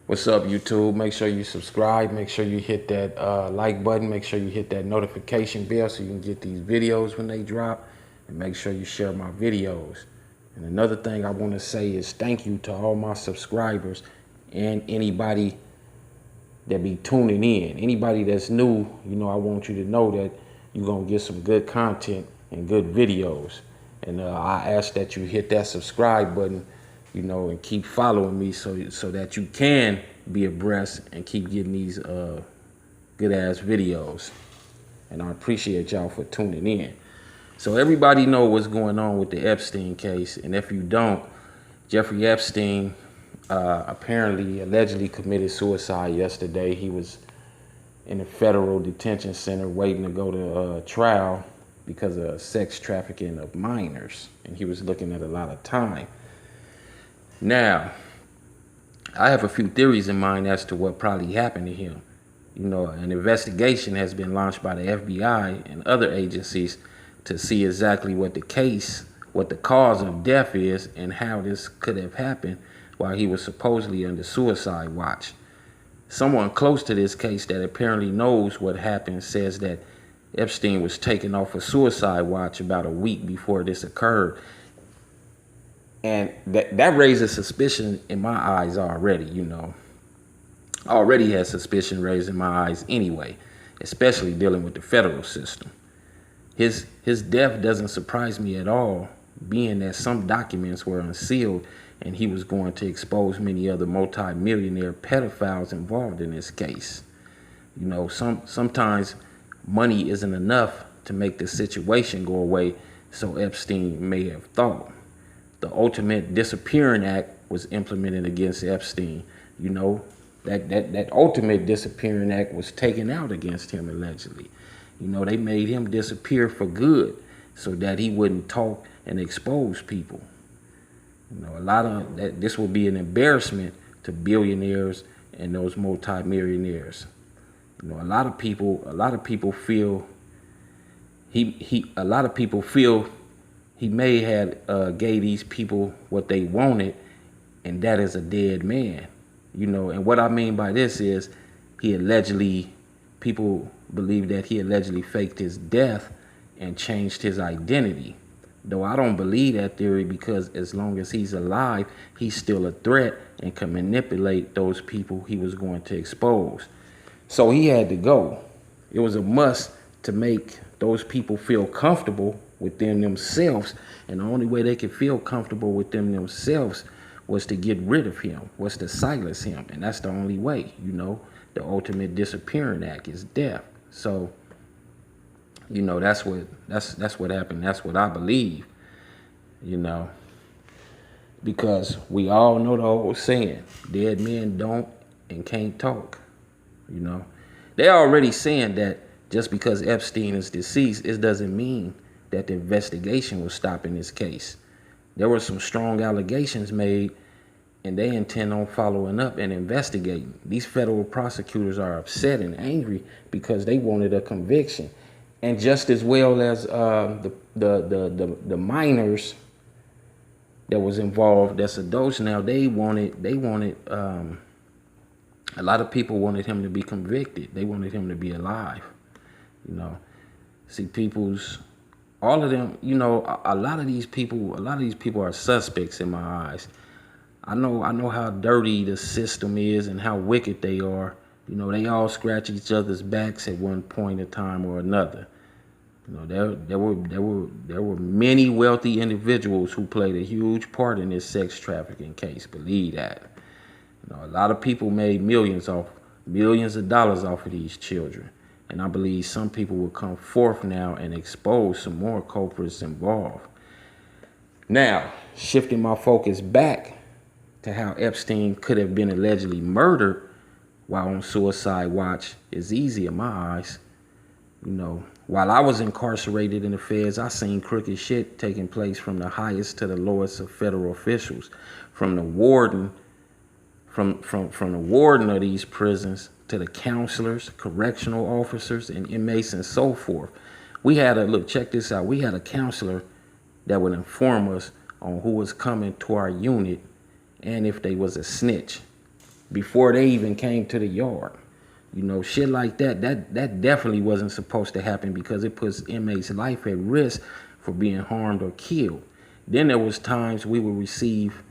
What's up, YouTube? Make sure you subscribe. Make sure you hit that like button. Make sure you hit that notification bell so you can get these videos when they drop. And make sure you share my videos. And another thing I want to say is thank you to all my subscribers and anybody that be tuning in. Anybody that's new, I want you to know that you're going to get some good content and good videos. And I ask that you hit that subscribe button, and keep following me so that you can be abreast and keep getting these good ass videos. And I appreciate y'all for tuning in. So everybody know what's going on with the Epstein case, and if you don't, Jeffrey Epstein allegedly committed suicide yesterday. He was in a federal detention center waiting to go to trial because of sex trafficking of minors, and he was looking at a lot of time. Now, I have a few theories in mind as to what probably happened to him. An investigation has been launched by the FBI and other agencies to see exactly what the cause of death is and how this could have happened while he was supposedly under suicide watch. Someone close to this case that apparently knows what happened says that Epstein was taken off a suicide watch about a week before this occurred. And that raises suspicion in my eyes already, I already had suspicion raised in my eyes anyway, especially dealing with the federal system. His death doesn't surprise me at all, being that some documents were unsealed and he was going to expose many other multi-millionaire pedophiles involved in this case. Sometimes money isn't enough to make the situation go away, so Epstein may have thought. The ultimate disappearing act was implemented against Epstein. That ultimate disappearing act was taken out against him allegedly. They made him disappear for good so that he wouldn't talk and expose people. A lot of that, this will be an embarrassment to billionaires and those multi-millionaires. A lot of people feel he may have gave these people what they wanted, and that is a dead man. And what I mean by this is people believe that he allegedly faked his death and changed his identity. Though I don't believe that theory, because as long as he's alive, he's still a threat and can manipulate those people he was going to expose. So he had to go. It was a must to make those people feel comfortable within themselves, and the only way they could feel comfortable within themselves was to get rid of him, was to silence him, and that's the only way. The ultimate disappearing act is death. So that's what happened. That's what I believe. Because we all know the old saying, dead men don't and can't talk. They're already saying that just because Epstein is deceased, it doesn't mean that the investigation will stop in this case. There were some strong allegations made, and they intend on following up and investigating. These federal prosecutors are upset and angry because they wanted a conviction, and just as well as the minors that was involved, that's adults now. They wanted. A lot of people wanted him to be convicted. They wanted him to be alive. See, all of them, a lot of these people are suspects in my eyes. I know how dirty the system is and how wicked they are. They all scratch each other's backs at one point in time or another. There were many wealthy individuals who played a huge part in this sex trafficking case. Believe that. A lot of people made millions of dollars off of these children. And I believe some people will come forth now and expose some more culprits involved. Now, shifting my focus back to how Epstein could have been allegedly murdered while on suicide watch is easy in my eyes. While I was incarcerated in the feds, I seen crooked shit taking place from the highest to the lowest of federal officials, from the warden of these prisons to the counselors, correctional officers, and inmates, and so forth. Check this out. We had a counselor that would inform us on who was coming to our unit and if they was a snitch. before they even came to the yard. You know, shit like that, that definitely wasn't supposed to happen because it puts inmates' life at risk for being harmed or killed. Then there was times we would receive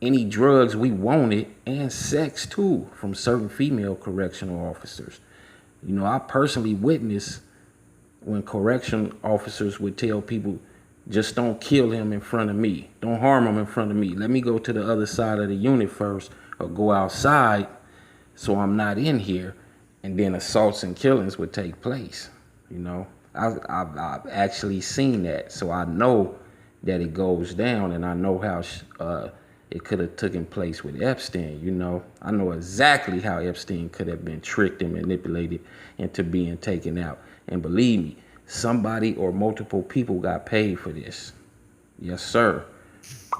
any drugs we wanted and sex too from certain female correctional officers. You know, I personally witnessed when correction officers would tell people, just don't kill him in front of me. Don't harm him in front of me. Let me go to the other side of the unit first or go outside so I'm not in here. And then assaults and killings would take place. You know, I've actually seen that. So I know that it goes down, and I know how it could have taken place with Epstein. You know, I know exactly how Epstein could have been tricked and manipulated into being taken out. And believe me, somebody or multiple people got paid for this. Yes, sir.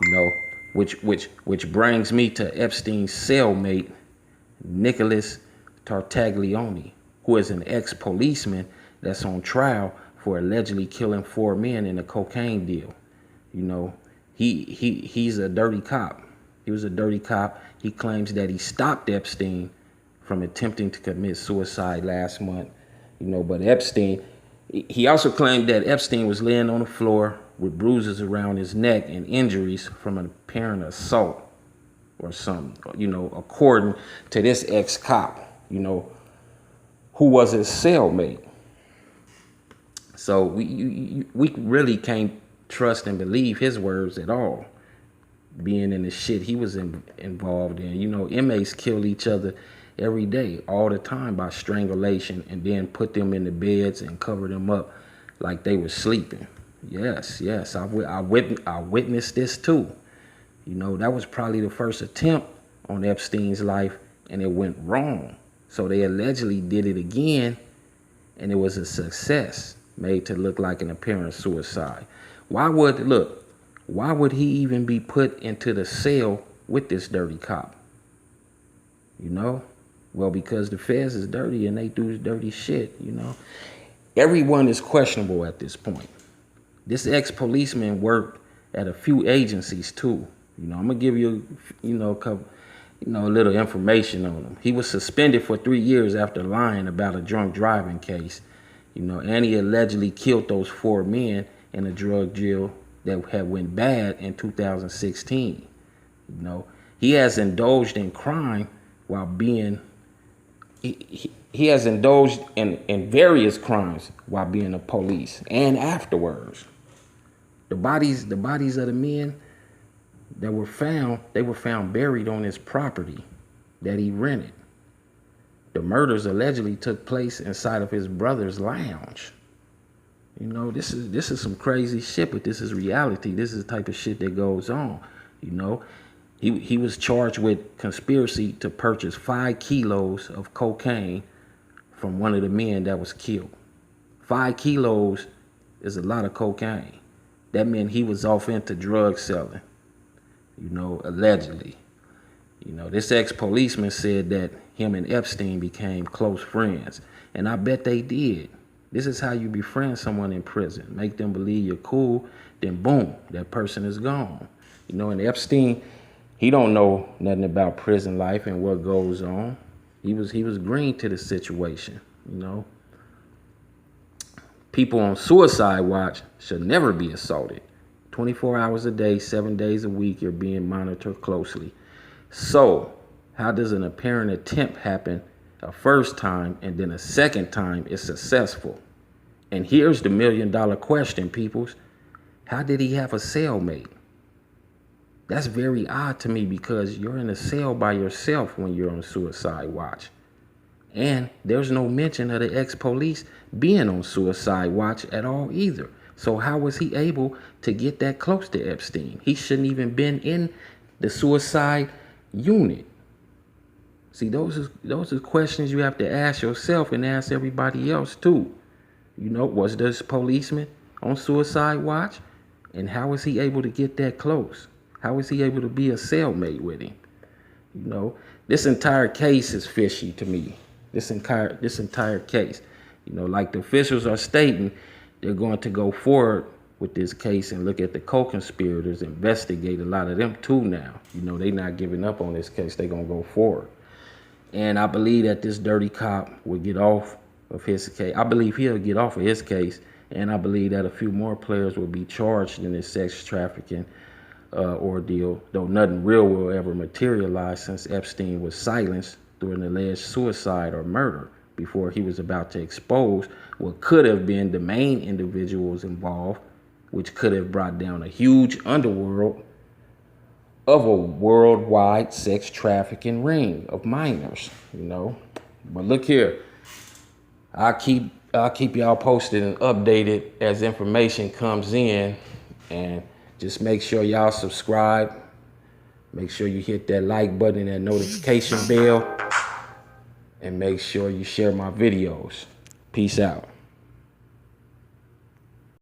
You know, which brings me to Epstein's cellmate, Nicholas Tartaglione, who is an ex-policeman that's on trial for allegedly killing 4 men in a cocaine deal. You know, he's a dirty cop. He was a dirty cop. He claims that he stopped Epstein from attempting to commit suicide last month. You know, but Epstein, he also claimed that Epstein was laying on the floor with bruises around his neck and injuries from an apparent assault or something, you know, according to this ex-cop, you know, who was his cellmate. So we really can't trust and believe his words at all, being in the shit he was involved in. You know, inmates kill each other every day, all the time, by strangulation, and then put them in the beds and cover them up like they were sleeping. Yes, I witnessed this too. You know, that was probably the first attempt on Epstein's life, and it went wrong. So they allegedly did it again, and it was a success, made to look like an apparent suicide. Why would he even be put into the cell with this dirty cop? You know? Well, because the feds is dirty and they do dirty shit, you know? Everyone is questionable at this point. This ex-policeman worked at a few agencies too. You know, I'm gonna give you, a little information on him. He was suspended for 3 years after lying about a drunk driving case. You know, and he allegedly killed those 4 men in a drug deal that had went bad in 2016. You know, he has indulged in crime while being, he has indulged in various crimes while being a police and afterwards. The bodies of the men that were found, they were found buried on his property that he rented. The murders allegedly took place inside of his brother's lounge. You know, this is some crazy shit, but this is reality. This is the type of shit that goes on. You know, he was charged with conspiracy to purchase 5 kilos of cocaine from one of the men that was killed. 5 kilos is a lot of cocaine. That meant he was off into drug selling, you know, allegedly. You know, this ex-policeman said that him and Epstein became close friends, and I bet they did. This is how you befriend someone in prison. Make them believe you're cool, then boom, that person is gone. You know, and Epstein, he don't know nothing about prison life and what goes on. He was green to the situation, you know. People on suicide watch should never be assaulted. 24 hours a day, 7 days a week, you're being monitored closely. So, how does an apparent attempt happen a first time and then a second time is successful? And here's the $1 million question, peoples. How did he have a cellmate? That's very odd to me because you're in a cell by yourself when you're on suicide watch. And there's no mention of the ex-police being on suicide watch at all either. So how was he able to get that close to Epstein? He shouldn't even been in the suicide unit. See, those are questions you have to ask yourself and ask everybody else too. You know, was this policeman on suicide watch? And how was he able to get that close? How was he able to be a cellmate with him? You know, this entire case is fishy to me. This entire case. You know, like the officials are stating, they're going to go forward with this case and look at the co-conspirators, investigate a lot of them too now. You know, they not giving up on this case. They gonna go forward. And I believe that this dirty cop will get off of his case. I believe he'll get off of his case. And I believe that a few more players will be charged in this sex trafficking ordeal, though nothing real will ever materialize since Epstein was silenced through an alleged suicide or murder before he was about to expose what could have been the main individuals involved, which could have brought down a huge underworld of a worldwide sex trafficking ring of minors, you know. But look here, I'll keep y'all posted and updated as information comes in, and just make sure y'all subscribe. Make sure you hit that like button and that notification bell, and make sure you share my videos. Peace out.